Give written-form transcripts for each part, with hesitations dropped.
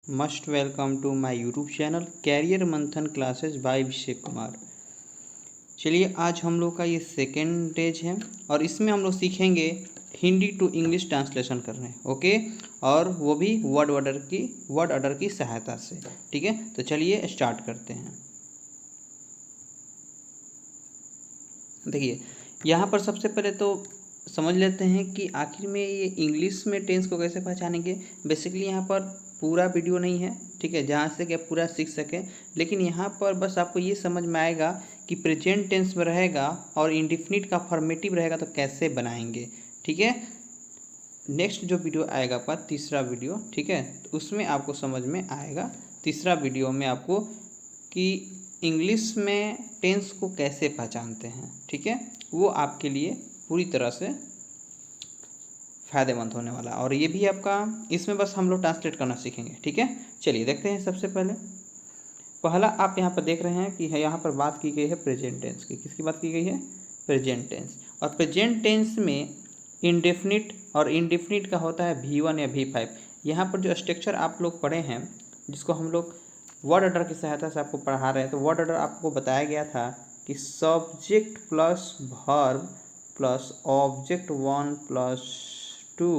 Must welcome to my YouTube channel career Manthan classes by Abhishek Kumar. चलिए आज हम लोग का ये सेकेंड डेज है और इसमें हम लोग सीखेंगे हिंदी टू इंग्लिश ट्रांसलेशन करने। ओके, और वो भी वर्ड ऑर्डर की सहायता से। ठीक है, तो चलिए स्टार्ट करते हैं। देखिए यहाँ पर सबसे पहले तो समझ लेते हैं कि आखिर में ये इंग्लिश में टेंस को कैसे पहचानेंगे। बेसिकली यहाँ पर पूरा वीडियो नहीं है, ठीक है, जहाँ से कि आप पूरा सीख सकें, लेकिन यहाँ पर बस आपको ये समझ में आएगा कि प्रेजेंट टेंस में रहेगा और इंडिफिनिट का फॉर्मेटिव रहेगा तो कैसे बनाएंगे। ठीक है, नेक्स्ट जो वीडियो आएगा आपका तीसरा वीडियो, ठीक है, तो उसमें आपको समझ में आएगा। तीसरा वीडियो में आपको कि इंग्लिश में टेंस को कैसे पहचानते हैं, ठीक है, वो आपके लिए पूरी तरह से फ़ायदेमंद होने वाला। और ये भी आपका इसमें बस हम लोग ट्रांसलेट करना सीखेंगे। ठीक है, चलिए देखते हैं। सबसे पहला आप यहाँ पर देख रहे हैं कि यहाँ पर बात की गई है प्रेजेंट टेंस की। किसकी बात की गई है? Present tense. और प्रेजेंट टेंस में इंडेफिनिट और इंडेफिनिट का होता है V1 या V5। यहाँ पर जो स्ट्रक्चर आप लोग पढ़े हैं, जिसको हम लोग वर्ड ऑर्डर की सहायता से आपको पढ़ा रहे हैं, तो वर्ड ऑर्डर आपको बताया गया था कि subject plus verb plus object 1 plus 2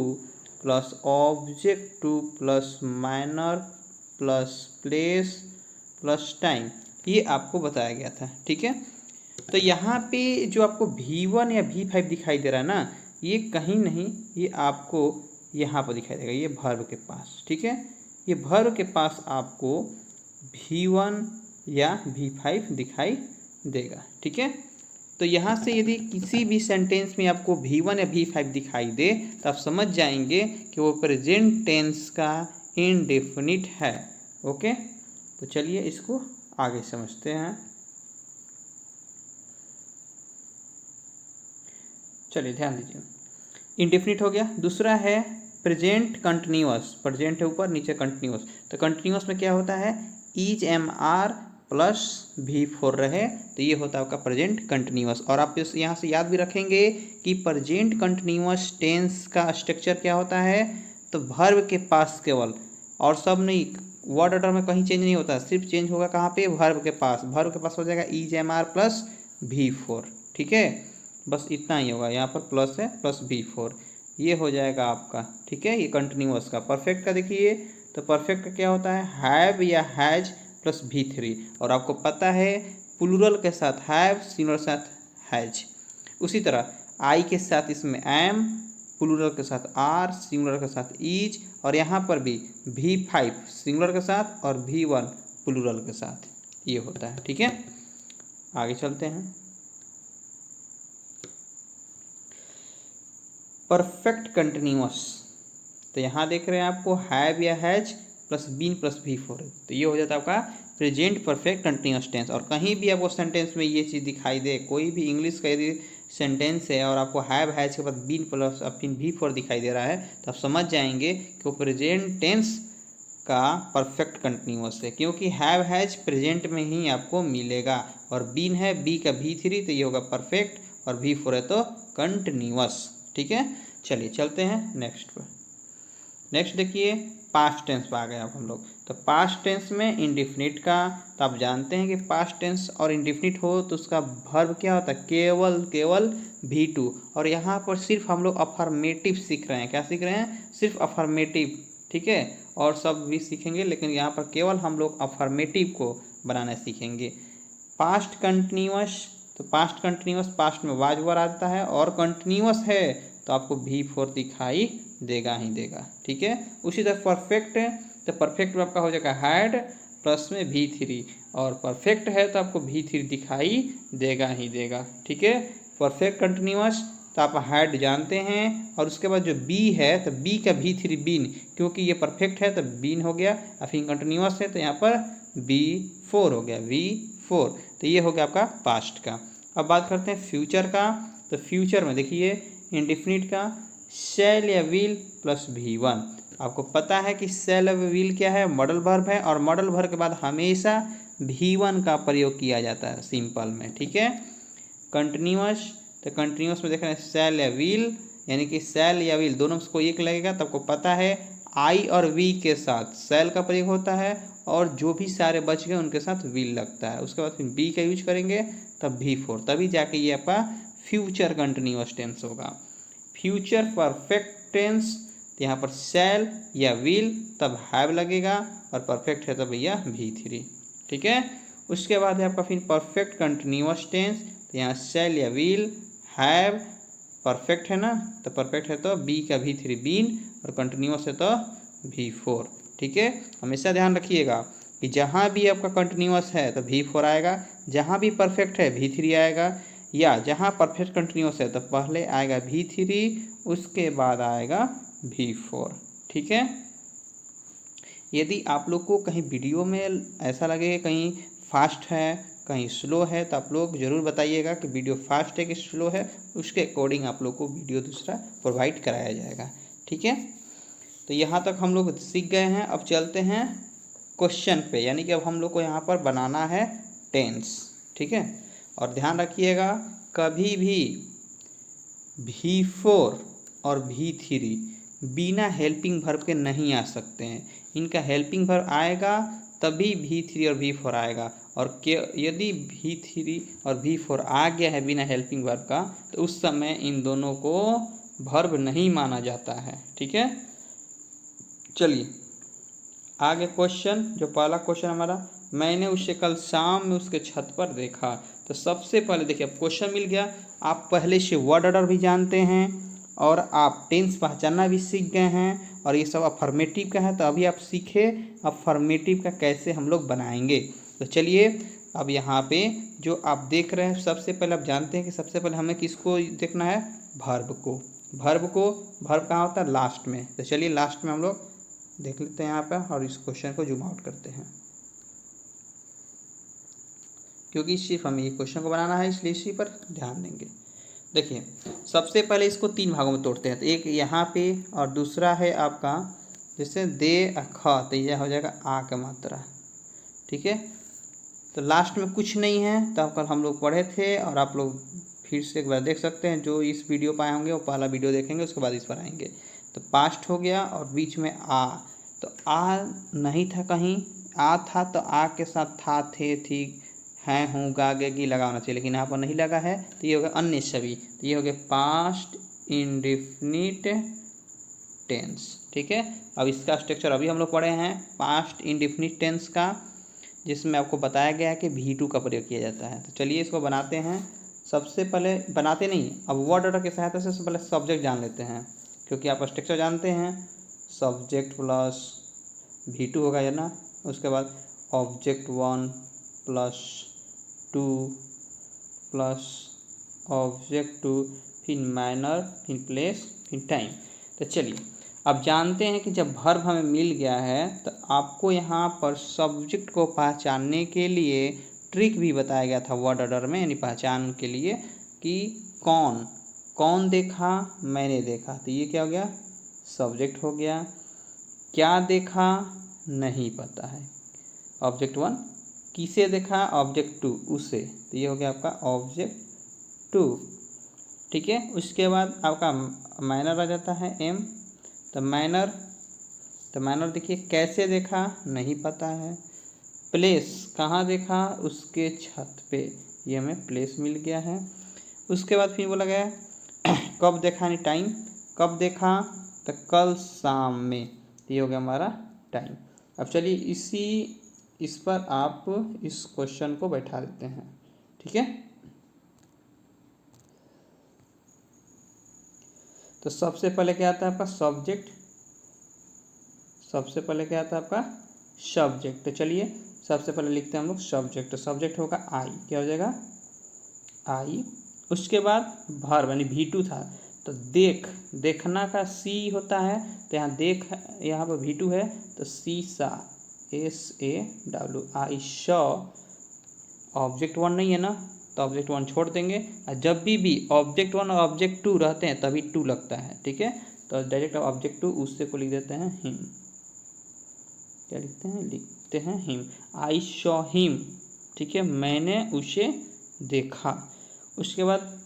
plus object 2 plus minor plus place plus time, ये आपको बताया गया था। ठीक है, तो यहाँ पे जो आपको V1 या V5 दिखाई दे रहा है ना, ये कहीं नहीं, ये आपको यहाँ पर दिखाई देगा, ये वर्ब के पास। ठीक है, ये वर्ब के पास आपको V1 या V5 दिखाई देगा। ठीक है, तो यहाँ से यदि किसी भी सेंटेंस में आपको V1 या V5 दिखाई दे तो आप समझ जाएंगे कि वो प्रेजेंट टेंस का इंडेफिनिट है। ओके, तो चलिए इसको आगे समझते हैं। चलिए ध्यान दीजिए, इंडेफिनिट हो गया। दूसरा है प्रेजेंट कंटिन्यूअस। प्रेजेंट है ऊपर, नीचे कंटिन्यूअस। तो कंटिन्यूअस में क्या होता है? इज MR प्लस V4 रहे तो ये होता है आपका प्रेजेंट कंटिन्यूअस। और आप इस यहाँ से याद भी रखेंगे कि प्रेजेंट कंटिन्यूअस टेंस का स्ट्रक्चर क्या होता है, तो वर्ब के पास केवल, और सब नहीं, वर्ड ऑर्डर में कहीं चेंज नहीं होता, सिर्फ चेंज होगा कहाँ पे? वर्ब के पास। वर्ब के पास हो जाएगा इज MR प्लस V4। ठीक है, बस इतना ही होगा, यहाँ पर प्लस है प्लस V4, ये हो जाएगा आपका। ठीक है, ये कंटिन्यूअस का। परफेक्ट का देखिए, तो परफेक्ट का क्या होता है? हैव या हैज प्लस V3। और आपको पता है प्लूरल के साथ हैव, सिंगुलर के साथ हैज। उसी तरह आई के साथ इसमें एम, प्लूरल के साथ आर, सिंगुलर के साथ इज, और यहाँ पर भी V5 सिंगुलर के साथ और V1 प्लूरल के साथ, ये होता है। ठीक है, आगे चलते हैं। परफेक्ट कंटिन्यूअस, तो यहाँ देख रहे हैं आपको हैव या has plus been plus V4, तो ये हो जाता है आपका प्रेजेंट परफेक्ट कंटिन्यूअस टेंस। और कहीं भी आपको सेंटेंस में ये चीज़ दिखाई दे, कोई भी इंग्लिश का यदि सेंटेंस है और आपको हैव हैज के बाद बीन प्लस अब फिर V4 दिखाई दे रहा है, तो आप समझ जाएंगे कि वो प्रेजेंट टेंस का परफेक्ट कंटिन्यूअस है, क्योंकि हैव हैज प्रेजेंट में ही आपको मिलेगा। और बीन है बी का V3, तो ये होगा परफेक्ट, और V4 है तो कंटिन्यूअस। ठीक है, चलिए चलते हैं नेक्स्ट पर। नेक्स्ट देखिए, पास्ट टेंस पर आ गए अब हम लोग। तो पास्ट टेंस में इंडिफिनिट का, तो आप जानते हैं कि पास्ट टेंस और इंडिफिनिट हो तो उसका वर्ब क्या होता है? केवल V2। और यहाँ पर सिर्फ हम लोग अफर्मेटिव सीख रहे हैं। क्या सीख रहे हैं? सिर्फ अफर्मेटिव। ठीक है, और सब भी सीखेंगे, लेकिन यहाँ पर केवल हम लोग अफर्मेटिव को बनाना सीखेंगे। पास्ट कंटिन्यूअस, तो पास्ट कंटिन्यूअस पास्ट में वाज वर आता है, और कंटिन्यूअस है तो आपको V4 दिखाई देगा ही देगा। ठीक है, उसी तरह परफेक्ट है तो परफेक्ट में आपका हो जाएगा हैड प्लस में V3, और परफेक्ट है तो आपको V3 दिखाई देगा ही देगा। ठीक है, परफेक्ट कंटिन्यूअस तो आप हैड जानते हैं, और उसके बाद जो बी है तो बी का V3 बीन, क्योंकि ये परफेक्ट है तो बीन हो गया, और फिर कंटिन्यूअस है तो यहाँ पर V4 हो गया, V4। तो ये हो गया आपका पास्ट का। अब बात करते हैं फ्यूचर का। तो फ्यूचर में देखिए इंडिफिनिट का शैल या विल प्लस V1। आपको पता है कि शैल या विल क्या है? मॉडल वर्ब है, और मॉडल वर्ब के बाद हमेशा V1 का प्रयोग किया जाता है सिंपल में। ठीक है, कंटिन्यूअस, तो कंटिन्यूअस में देख रहे हैं शैल या विल, यानी कि शैल या विल दोनों को एक लगेगा, तो आपको पता है आई और वी के साथ शैल का प्रयोग होता है और जो भी सारे बच गए उनके साथ विल लगता है। उसके बाद फिर बी का यूज करेंगे तब V4, तभी जाके ये आपका फ्यूचर कंटिन्यूअस टेंस होगा। फ्यूचर परफेक्ट टेंस, तो यहाँ पर शैल या विल तब हैव लगेगा और परफेक्ट है तब भैया V3। ठीक है। उसके बाद है आपका फिर परफेक्ट कंटिन्यूअस टेंस, तो यहाँ शैल या विल, हैव, परफेक्ट है ना, तो परफेक्ट है तो बी का V3 बीन और कंटिन्यूअस है तो V4। ठीक है। हमेशा ध्यान रखिएगा कि जहाँ भी आपका कंटिन्यूअस है तो V4 आएगा, जहाँ भी परफेक्ट है V3 आएगा, या जहाँ परफेक्ट कंटिन्यूअस है तो पहले आएगा V3 उसके बाद आएगा V4। ठीक है। यदि आप लोग को कहीं वीडियो में ऐसा लगे कहीं फास्ट है कहीं स्लो है तो आप लोग ज़रूर बताइएगा कि वीडियो फास्ट है कि स्लो है, उसके अकॉर्डिंग आप लोग को वीडियो दूसरा प्रोवाइड कराया जाएगा। ठीक है। तो यहाँ तक हम लोग सीख गए हैं। अब चलते हैं क्वेश्चन पे, यानी कि अब हम लोग को यहाँ पर बनाना है टेंस। ठीक है। और ध्यान रखिएगा कभी भी V4 और V3 बिना हेल्पिंग वर्ब के नहीं आ सकते हैं। इनका हेल्पिंग वर्ब आएगा तभी V3 और V4 आएगा, और यदि V3 और V4 आ गया है बिना हेल्पिंग वर्ब का तो उस समय इन दोनों को वर्ब नहीं माना जाता है। ठीक है। चलिए आगे क्वेश्चन, जो पहला क्वेश्चन हमारा, मैंने उसे कल शाम में उसके छत पर देखा। तो सबसे पहले देखिए अब क्वेश्चन मिल गया, आप पहले से वर्ड ऑर्डर भी जानते हैं और आप टेंस पहचानना भी सीख गए हैं, और ये सब अफर्मेटिव का है तो अभी आप सीखे अफर्मेटिव का कैसे हम लोग बनाएंगे। तो चलिए अब यहाँ पे जो आप देख रहे हैं सबसे पहले आप जानते हैं कि सबसे पहले हमें किसको देखना है, वर्ब को। वर्ब कहाँ होता है, लास्ट में। तो चलिए लास्ट में हम लोग देख लेते हैं यहाँ पर और इस क्वेश्चन को जूम आउट करते हैं, क्योंकि सिर्फ हमें ये क्वेश्चन को बनाना है इसलिए इसी पर ध्यान देंगे। देखिए सबसे पहले इसको 3 भागों में तोड़ते हैं, तो एक यहाँ पे और दूसरा है आपका जैसे दे ख, तो यह हो जाएगा आ का मात्रा। ठीक है। तो लास्ट में कुछ नहीं है, तो कल हम लोग पढ़े थे और आप लोग फिर से एक बार देख सकते हैं। जो इस वीडियो पर आए होंगे वो पहला वीडियो देखेंगे, उसके बाद इस पर आएंगे। तो पास्ट हो गया और बीच में आ, तो आ नहीं था कहीं, आ था तो आ के साथ था, थे, थी, हैं, हूँ, गा, गे, गी लगा होना चाहिए, लेकिन यहाँ पर नहीं लगा है तो ये हो गया अन्य सभी। तो ये हो गया पास्ट इंडेफिनिट टेंस। ठीक है। अब इसका स्ट्रक्चर अभी हम लोग पढ़े हैं पास्ट इंडेफिनिट टेंस का, जिसमें आपको बताया गया है कि V2 का प्रयोग किया जाता है। तो चलिए इसको बनाते हैं। सबसे पहले बनाते नहीं, अब वर्ड ऑर्डर की सहायता से पहले सब्जेक्ट जान लेते हैं, क्योंकि आप स्ट्रक्चर जानते हैं सब्जेक्ट प्लस V2 होगा या ना, उसके बाद ऑब्जेक्ट 1 प्लस 2 प्लस ऑब्जेक्ट 2, फिर मैनर, फिर प्लेस, फिर टाइम। तो चलिए अब जानते हैं कि जब वर्ब हमें मिल गया है तो आपको यहाँ पर सब्जेक्ट को पहचानने के लिए ट्रिक भी बताया गया था वर्ड ऑर्डर में, यानी पहचान के लिए कि कौन देखा, मैंने देखा, तो ये क्या हो गया, सब्जेक्ट हो गया। क्या देखा नहीं पता है, ऑब्जेक्ट 1। किसे देखा, ऑब्जेक्ट 2, उसे, तो ये हो गया आपका ऑब्जेक्ट 2। ठीक है। उसके बाद आपका मैनर आ जाता है M, तो मैनर देखिए कैसे देखा नहीं पता है। प्लेस कहाँ देखा, उसके छत पे, ये हमें प्लेस मिल गया है। उसके बाद फिर बोला गया कब देखा, यानी टाइम, कब देखा तो कल शाम में, ये हो गया हमारा टाइम। अब चलिए इस पर आप इस क्वेश्चन को बैठा देते हैं। ठीक है। तो सबसे पहले क्या आता है आपका सब्जेक्ट, सबसे पहले क्या आता है आपका सब्जेक्ट। तो चलिए सबसे पहले लिखते हैं हम लोग सब्जेक्ट। सब्जेक्ट होगा आई, क्या हो जाएगा आई। उसके बाद वर्ब यानी V2 था, तो देखना का सी होता है, तो यहाँ यहाँ पर V2 है तो सी सा, SAW, आई शॉ। ऑब्जेक्ट 1 नहीं है ना, तो ऑब्जेक्ट 1 छोड़ देंगे, और जब भी ऑब्जेक्ट 1 और ऑब्जेक्ट 2 रहते हैं तभी 2 लगता है। ठीक है। तो डायरेक्ट ऑब्जेक्ट 2 उससे को लिख देते हैं हिम, क्या लिखते हैं हिम, आई शॉ हिम। ठीक है, मैंने उसे देखा। उसके बाद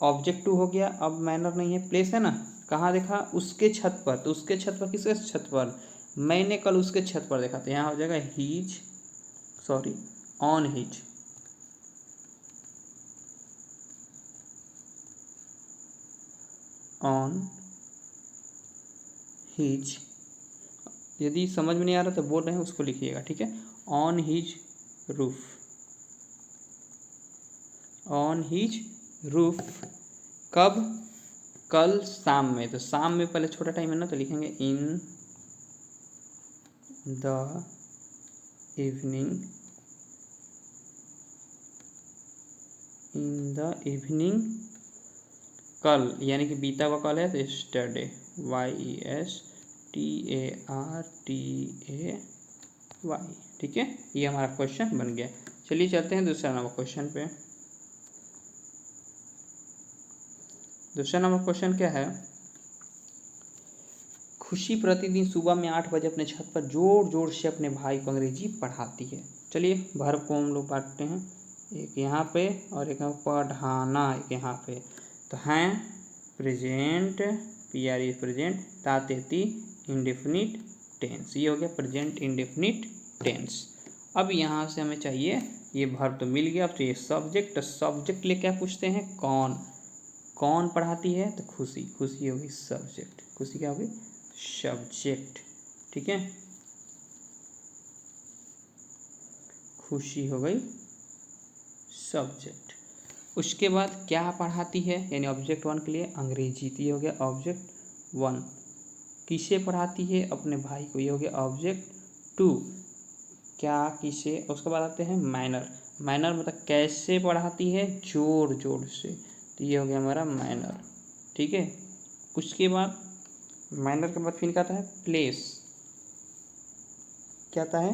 ऑब्जेक्ट 2 हो गया, अब मैनर नहीं है, प्लेस है ना, कहाँ देखा? उसके छत पर। तो उसके छत पर, किसके छत पर? मैंने कल उसके छत पर देखा। तो यहाँ हो जाएगा his, sorry on his, on his. यदि समझ में नहीं आ रहा तो बोल रहे हैं उसको लिखिएगा, ठीक है। On his roof, on his roof. कब? कल शाम में। तो शाम में पहले छोटा टाइम है ना, तो लिखेंगे in the evening, in the evening. कल यानी कि बीता हुआ कल है तो यस्टरडे, YESTARTAY, ठीक है। ये हमारा क्वेश्चन बन गया। चलिए चलते हैं दूसरा नंबर क्वेश्चन पे। दूसरा नंबर क्वेश्चन क्या है? खुशी प्रतिदिन सुबह में 8 बजे अपने छत पर जोर जोर से अपने भाई को अंग्रेजी पढ़ाती है। चलिए वर्ब को हम लोग बांटते हैं, एक यहाँ पे और एक पढ़ाना, एक यहाँ पे। तो हैं प्रेजेंट, PRE प्रेजेंट, तातेती इंडेफिनिट टेंस। ये हो गया प्रेजेंट इंडेफिनिट टेंस। अब यहाँ से हमें चाहिए, ये वर्ब तो मिल गया, अब चाहिए सब्जेक्ट। तो सब्जेक्ट ले क्या पूछते हैं? कौन? कौन पढ़ाती है? तो खुशी, खुशी होगी सब्जेक्ट, खुशी क्या होगी? सब्जेक्ट, ठीक है। खुशी हो गई सब्जेक्ट। उसके बाद क्या पढ़ाती है? यानी ऑब्जेक्ट 1 के लिए अंग्रेजी, तो ये हो गया ऑब्जेक्ट 1। किसे पढ़ाती है? अपने भाई को, ये हो गया ऑब्जेक्ट 2। क्या, किसे? उसके बाद आते हैं मैनर। मैनर मतलब कैसे पढ़ाती है? जोर जोर से, तो ये हो गया हमारा मैनर, ठीक है। उसके बाद मैनर के बाद फिर क्या आता है? प्लेस। क्या आता है?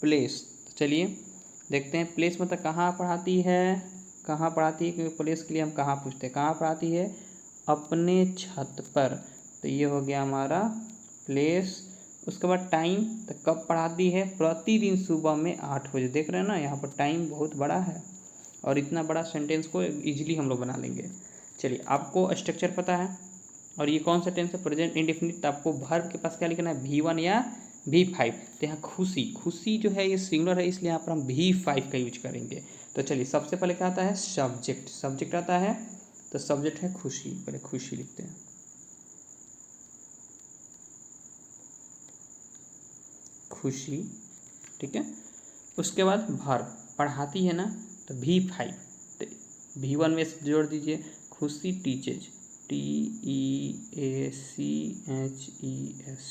प्लेस। तो चलिए देखते हैं, प्लेस मतलब कहाँ पढ़ाती है? कहाँ पढ़ाती है? क्योंकि प्लेस के लिए हम कहाँ पूछते हैं? कहाँ पढ़ाती है? अपने छत पर। तो ये हो गया हमारा प्लेस। उसके बाद टाइम, तो कब पढ़ाती है? प्रतिदिन सुबह में 8 बजे। देख रहे हैं ना, यहाँ पर टाइम बहुत बड़ा है और इतना बड़ा सेंटेंस को इजीली हम लोग बना लेंगे। चलिए, आपको स्ट्रक्चर पता है और ये कौन सा टेंस है? Present indefinite. तो आपको वर्ब के पास क्या लिखना है? V1 या V5। तो यहाँ खुशी, खुशी जो है ये सिंगुलर है, इसलिए यहाँ पर हम V5 का यूज करेंगे। तो चलिए सबसे पहले क्या आता है? सब्जेक्ट। सब्जेक्ट आता है, तो सब्जेक्ट है खुशी, पहले खुशी लिखते हैं, खुशी, ठीक है। उसके बाद वर्ब, पढ़ाती है ना, तो V5। तो V1 में जोड़ दीजिए, खुशी टीचेज, TEACHES,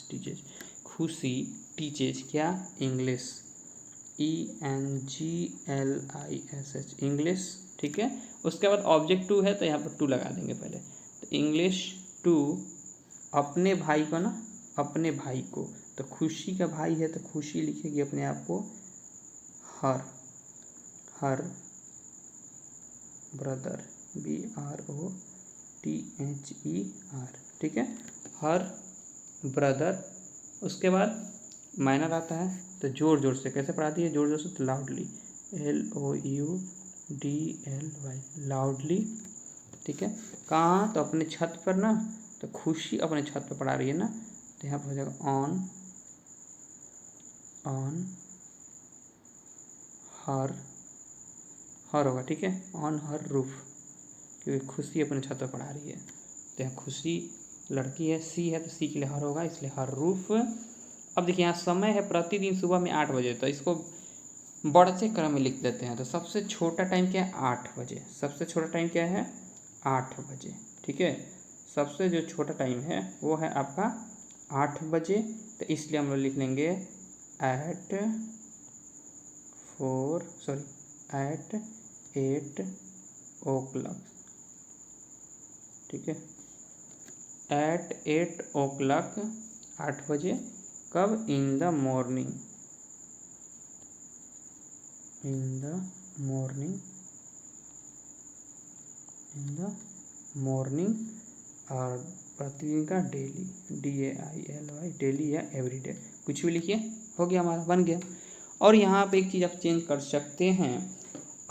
टीचेज। खुशी टीचेज क्या? इंग्लिश, ENGLISH, इंग्लिश, ठीक है। उसके बाद ऑब्जेक्ट 2 है तो यहाँ पर 2 लगा देंगे पहले। तो इंग्लिश 2 अपने भाई को ना, अपने भाई को। तो खुशी का भाई है तो खुशी लिखेगी अपने आप को हर, हर ब्रदर, BROTHER, ठीक है, हर ब्रदर। उसके बाद माइनर आता है, तो जोर जोर से कैसे पढ़ाती है? जोर जोर से, तो लाउडली, LOUDLY, लाउडली, ठीक है। कहाँ? तो अपने छत पर ना, तो खुशी अपने छत पर पढ़ा रही है ना, तो यहाँ पर हो जाएगा ऑन, ऑन हर, हर होगा, ठीक है, ऑन हर रूफ, क्योंकि खुशी अपने छत पर पढ़ा रही है। तो यहाँ खुशी लड़की है, सी है तो सी के लिए हर होगा, इसलिए हर रूफ। अब देखिए यहाँ समय है प्रतिदिन सुबह में 8 बजे, तो इसको बढ़ते क्रम में लिख देते हैं। तो सबसे छोटा टाइम क्या है? 8 बजे। सबसे छोटा टाइम क्या है? 8 बजे, ठीक है। सबसे जो छोटा टाइम है वो है आपका 8 बजे। तो इसलिए हम लोग लिख लेंगे एट 8 o'clock, ठीक है, एट 8 o'clock, 8 बजे। कब? In the morning, in the morning, in the morning. और प्रतिदिन का डेली, DAILY, डेली या एवरीडे, कुछ भी लिखिए, हो गया हमारा, बन गया। और यहाँ पे एक चीज़ आप चेंज कर सकते हैं,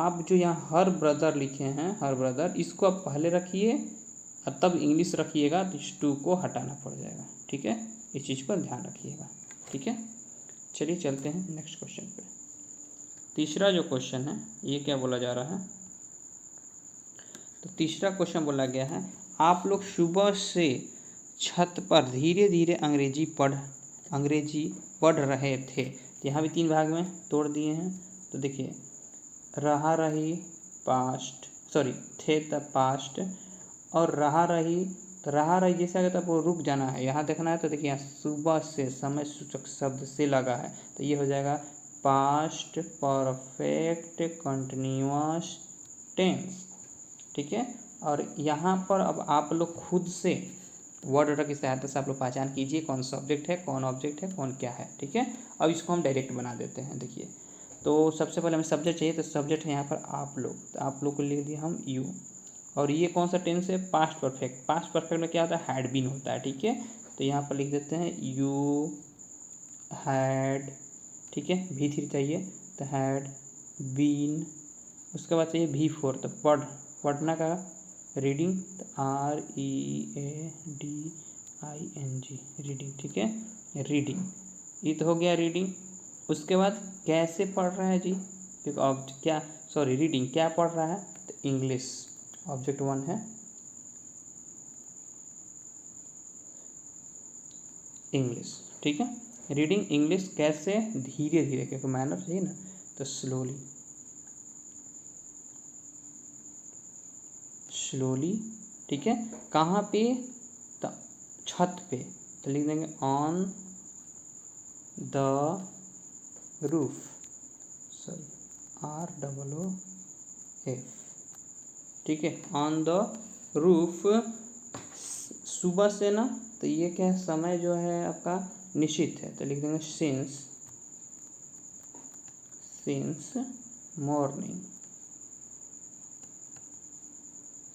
आप जो यहाँ हर ब्रदर लिखे हैं, हर ब्रदर, इसको आप पहले रखिए और तब इंग्लिश रखिएगा तो इस टू को हटाना पड़ जाएगा, ठीक है, इस चीज़ पर ध्यान रखिएगा, ठीक है। चलिए चलते हैं नेक्स्ट क्वेश्चन पे। तीसरा जो क्वेश्चन है ये क्या बोला जा रहा है, तो तीसरा क्वेश्चन बोला गया है आप लोग सुबह से छत पर धीरे धीरे अंग्रेजी पढ़ रहे थे। तो यहाँ भी 3 भाग में तोड़ दिए हैं। तो देखिए रहा रही पास्ट, सॉरी थे तब पास्ट, और रहा रही, तो रहा रही जैसे अगर तब वो रुक जाना है, यहाँ देखना है। तो देखिए यहाँ सुबह से समय सूचक शब्द से लगा है, तो ये हो जाएगा पास्ट परफेक्ट कंटिन्यूअस टेंस, ठीक है। और यहाँ पर अब आप लोग खुद से वर्ड ऑर्डर की सहायता से आप लोग पहचान कीजिए कौन सब्जेक्ट है, कौन ऑब्जेक्ट है, कौन क्या है, ठीक है। अब इसको हम डायरेक्ट बना देते हैं। देखिए तो सबसे पहले हमें सब्जेक्ट चाहिए, तो सब्जेक्ट है यहाँ पर आप लोग, तो आप लोग को लिख दिया हम यू। और ये कौन सा टेंस है, पास्ट परफेक्ट। पास्ट परफेक्ट में क्या होता है, हैड बीन होता है, ठीक है। तो यहाँ पर लिख देते हैं यू हैड, ठीक है, V3 चाहिए, तो हैड बीन। उसके बाद चाहिए V4, तो पढ़ना का, रीडिंग, तो READING, रीडिंग, ठीक है, रीडिंग, ये तो हो गया रीडिंग। उसके बाद कैसे पढ़ रहा है जी, क्योंकि रीडिंग क्या पढ़ रहा है, तो इंग्लिश, ऑब्जेक्ट 1 है इंग्लिश, ठीक है। रीडिंग इंग्लिश कैसे, धीरे धीरे, क्योंकि मैनर चाहिए ना, तो स्लोली, ठीक है। कहाँ पे, तो छत पे, तो लिख देंगे on the roof, sorry ROOF, ठीक है, ऑन द रूफ। सुबह से ना, तो ये क्या है, समय जो है आपका निश्चित है, तो लिख देंगे सिंस मॉर्निंग,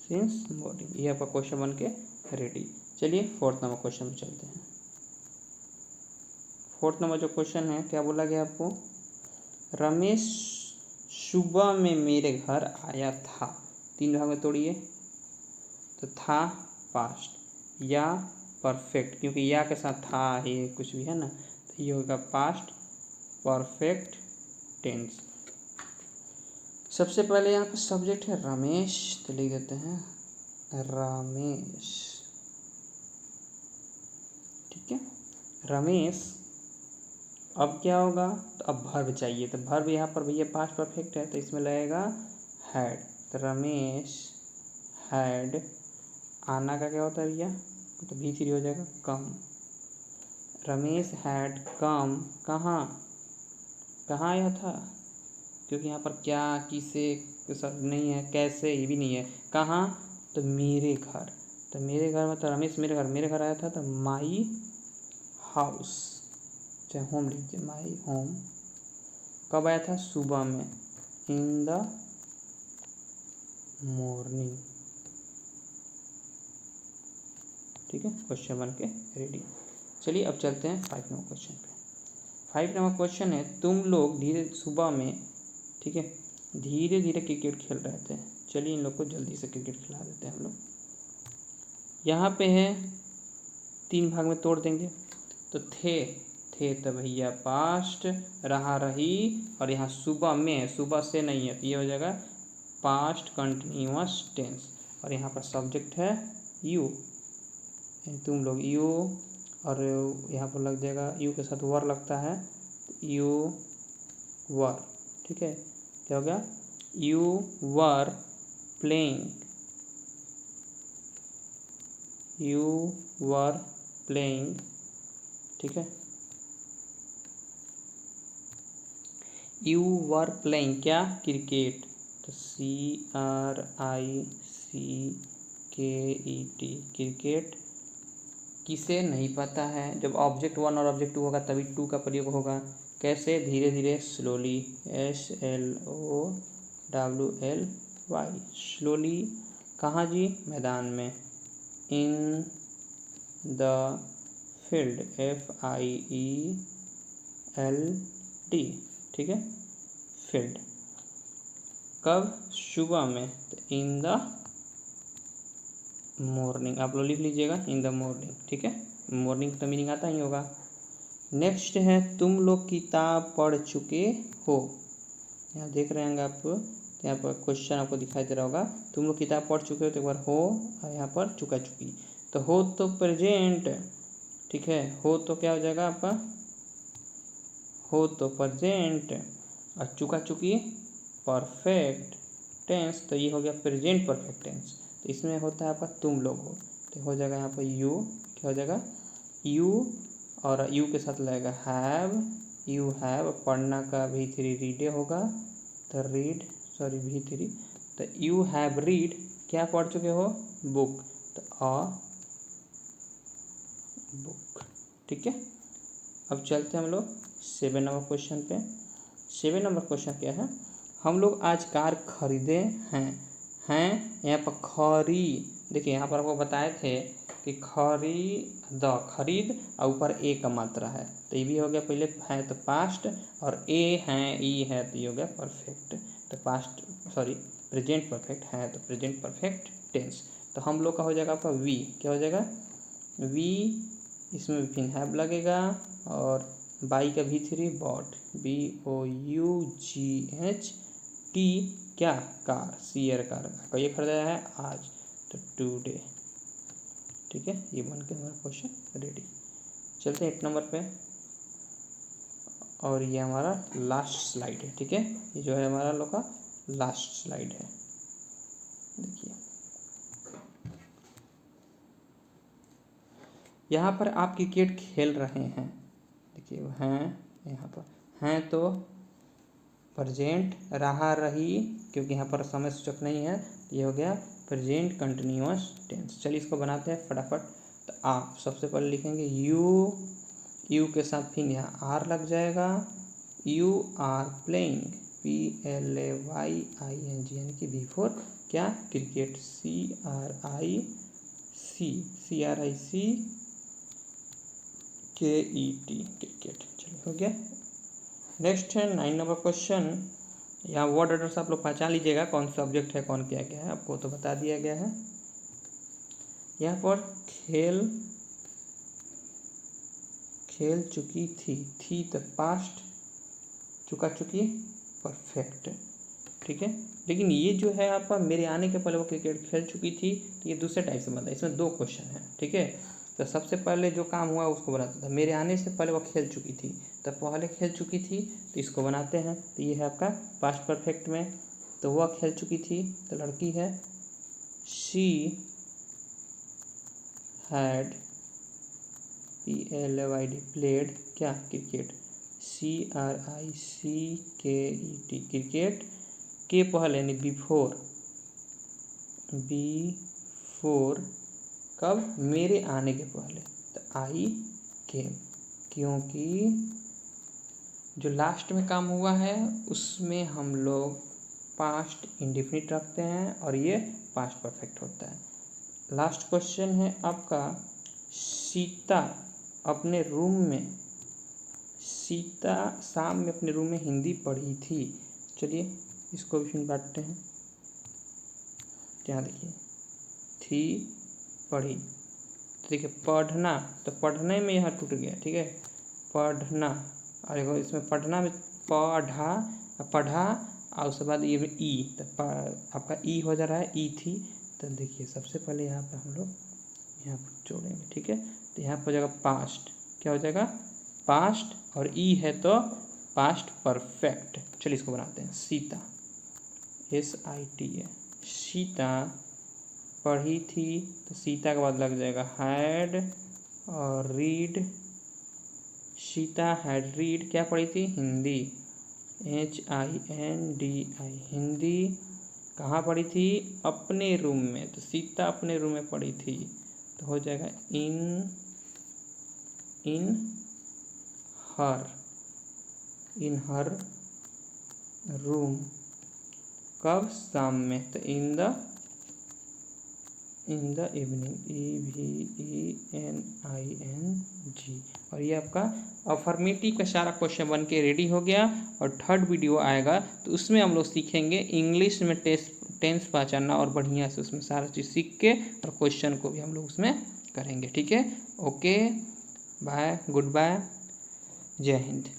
ये आपका क्वेश्चन बन के रेडी। चलिए 4th नंबर क्वेश्चन में चलते हैं। 4th नंबर जो क्वेश्चन है क्या बोला गया आपको, रमेश सुबह में मेरे घर आया था। 3 भाग में तोड़िए, तो था पास्ट, या परफेक्ट, क्योंकि या के साथ था ये कुछ भी है ना, तो ये होगा पास्ट परफेक्ट टेंस। सबसे पहले यहाँ पर सब्जेक्ट है रमेश, तो लिख देते हैं रमेश, ठीक है, रमेश। अब क्या होगा, तो अब वर्ब चाहिए, तो वर्ब यहाँ पर भैया पास्ट परफेक्ट है, तो इसमें लगेगा हैड, तो रमेश हैड, आना का क्या होता है भैया, तो V3 हो जाएगा कम, रमेश हैड कम, कहाँ आया था, क्योंकि यहाँ पर क्या, किसे सब नहीं है, कैसे ये भी नहीं है, कहाँ, तो मेरे घर, तो मेरे घर में, तो रमेश मेरे घर आया था, तो माई हाउस, चाहे होम लीजिए, माई होम। कब आया था, सुबह में, इन द मॉर्निंग, ठीक है, क्वेश्चन बन के रेडी। चलिए अब चलते हैं 5 नंबर क्वेश्चन पे। 5 नंबर क्वेश्चन है तुम लोग सुबह में, ठीक है, धीरे धीरे क्रिकेट खेल रहे थे। चलिए इन लोग को जल्दी से क्रिकेट खिला देते हैं हम लोग। यहाँ पे है 3 भाग में तोड़ देंगे, तो थे तो भैया पास्ट, रहा रही, और यहाँ सुबह में, सुबह से नहीं है, तो ये हो जाएगा पास्ट कंटिन्यूअस टेंस, और यहाँ पर सब्जेक्ट है यू, तुम लोग यू, और यहाँ पर लग जाएगा यू के साथ वर लगता है, यू वर, ठीक है, क्या हो गया, यू वर प्लेइंग, ठीक है, यू वर प्लेइंग क्या, क्रिकेट, तो CRICKET, क्रिकेट। किसे नहीं पता है, जब ऑब्जेक्ट 1 और ऑब्जेक्ट 2 होगा तभी 2 का प्रयोग होगा। कैसे, धीरे धीरे, स्लोली, SLOWLY, स्लोली। कहाँ जी, मैदान में, इन द फील्ड, FIELD, ठीक है, फील्ड। कब, सुबह में, तो इन द मॉर्निंग, आप लोग लिख लीजिएगा इन द मॉर्निंग, ठीक है। मॉर्निंग तो मीनिंग आता ही होगा। नेक्स्ट है तुम लोग किताब पढ़ चुके हो। यहाँ देख रहे होंगे आप, तो यहाँ पर क्वेश्चन आपको दिखाई दे रहा होगा, तुम लोग किताब पढ़ चुके हो, तो एक बार हो और यहाँ पर चुका चुकी। तो हो तो प्रेजेंट, ठीक है, हो तो क्या हो जाएगा आपका, हो तो प्रेजेंट, और चुका चुकी परफेक्ट टेंस, तो ये हो गया प्रेजेंट परफेक्ट टेंस। तो इसमें होता है आपका तुम लोग हो, तो हो जाएगा यहाँ पर यू, क्या हो जाएगा यू, और यू के साथ लगेगा हैव, यू हैव, पढ़ना का V3 रीडे होगा, तो रीड, सॉरी V3, तो यू हैव रीड, क्या पढ़ चुके हो, बुक, तो अ बुक, ठीक है। अब चलते हैं हम लोग 7 नंबर क्वेश्चन पे। 7 नंबर क्वेश्चन क्या है, हम लोग आज कार खरीदे हैं यहाँ पर खरी, देखिए यहाँ पर आपको बताए थे कि खरीद और ऊपर ए का मात्रा है, तो ये भी हो गया पहले है तो पास्ट, और ए है ई है तो ये हो गया परफेक्ट, तो पास्ट सॉरी प्रेजेंट परफेक्ट है तो प्रेजेंट परफेक्ट टेंस। तो हम लोग का हो जाएगा आपका वी, क्या हो जाएगा वी, इसमें फिर हैव लगेगा, और बाई का V3 बॉट, BOUGHT, क्या कार, सीयर कार, ये खरीदा है आज, तो टुडे, ठीक है। ये बन के हमारा क्वेश्चन रेडी। चलते हैं 8 नंबर पे, और ये हमारा लास्ट स्लाइड है, ठीक है, ये जो है हमारा लोग का लास्ट स्लाइड है। देखिए यहाँ पर आप क्रिकेट खेल रहे हैं, देखिए हैं यहाँ पर हैं तो प्रेजेंट, रहा रही, क्योंकि यहाँ पर समय सूचक नहीं है, ये हो गया प्रेजेंट कंटिन्यूअस टेंस। चलिए इसको बनाते हैं फटाफट। तो आप सबसे पहले लिखेंगे यू के साथ फिर यहाँ आर लग जाएगा, यू आर प्लेइंग, PLAYING, यानी कि बिफोर क्या क्रिकेट, CRICKET, क्रिकेट। चलिए हो गया। नेक्स्ट है 9 नंबर क्वेश्चन। यहाँ वर्ड ऑर्डर से आप लोग पहचान लीजिएगा कौन सा ऑब्जेक्ट है कौन क्या क्या है, आपको तो बता दिया गया है। यहाँ पर खेल चुकी थी तो पास्ट, चुका चुकी परफेक्ट, ठीक है। लेकिन ये जो है आपका मेरे आने के पहले वो क्रिकेट खेल चुकी थी, तो ये दूसरे टाइप से बनता है, इसमें 2 क्वेश्चन है, ठीक है। तो सबसे पहले जो काम हुआ उसको बनाता था, मेरे आने से पहले वो खेल चुकी थी, तो पहले खेल चुकी थी, तो इसको बनाते हैं, तो ये है आपका पास्ट परफेक्ट में, तो वह खेल चुकी थी तो लड़की है, शी हैड, PLAYD, प्लेड, क्या क्रिकेट, CRICKET, क्रिकेट, के पहले यानी बिफोर, कब, मेरे आने के पहले, तो आई केम, क्योंकि जो लास्ट में काम हुआ है उसमें हम लोग पास्ट इंडेफिनिट रखते हैं और ये पास्ट परफेक्ट होता है। लास्ट क्वेश्चन है आपका, सीता अपने रूम में, सीता शाम में अपने रूम में हिंदी पढ़ी थी। चलिए इसको भी बांटते हैं। क्या देखिए थी पढ़ी, तो देखिए पढ़ना, तो पढ़ने में यहाँ टूट गया, ठीक है, पढ़ना, और देखो इसमें पढ़ना में पढ़ा और उसके बाद ये में ई, तो आपका ई हो जा रहा है, ई थी, तो देखिए सबसे पहले यहाँ पर हम लोग यहाँ पर जोड़ेंगे, ठीक है। तो यहाँ पर हो जाएगा पास्ट, क्या हो जाएगा पास्ट, और ई है तो पास्ट परफेक्ट। चलिए इसको बनाते हैं, सीता, SITA, सीता पढ़ी थी, तो सीता के बाद लग जाएगा हैड, और रीड, सीता हैड रीड, क्या पढ़ी थी, हिंदी, HINDI, हिंदी, कहाँ पढ़ी थी, अपने रूम में, तो सीता अपने रूम में पढ़ी थी, तो हो जाएगा इन हर रूम, कब, शाम में, तो इन द इवनिंग, EVENING। और ये आपका अफर्मेटिव का सारा क्वेश्चन बन के रेडी हो गया। और थर्ड वीडियो आएगा तो उसमें हम लोग सीखेंगे इंग्लिश में टेंस पहचानना और बढ़िया से उसमें सारा चीज़ सीख के और क्वेश्चन को भी हम लोग उसमें करेंगे। ठीक है, ओके बाय, गुड बाय, जय हिंद।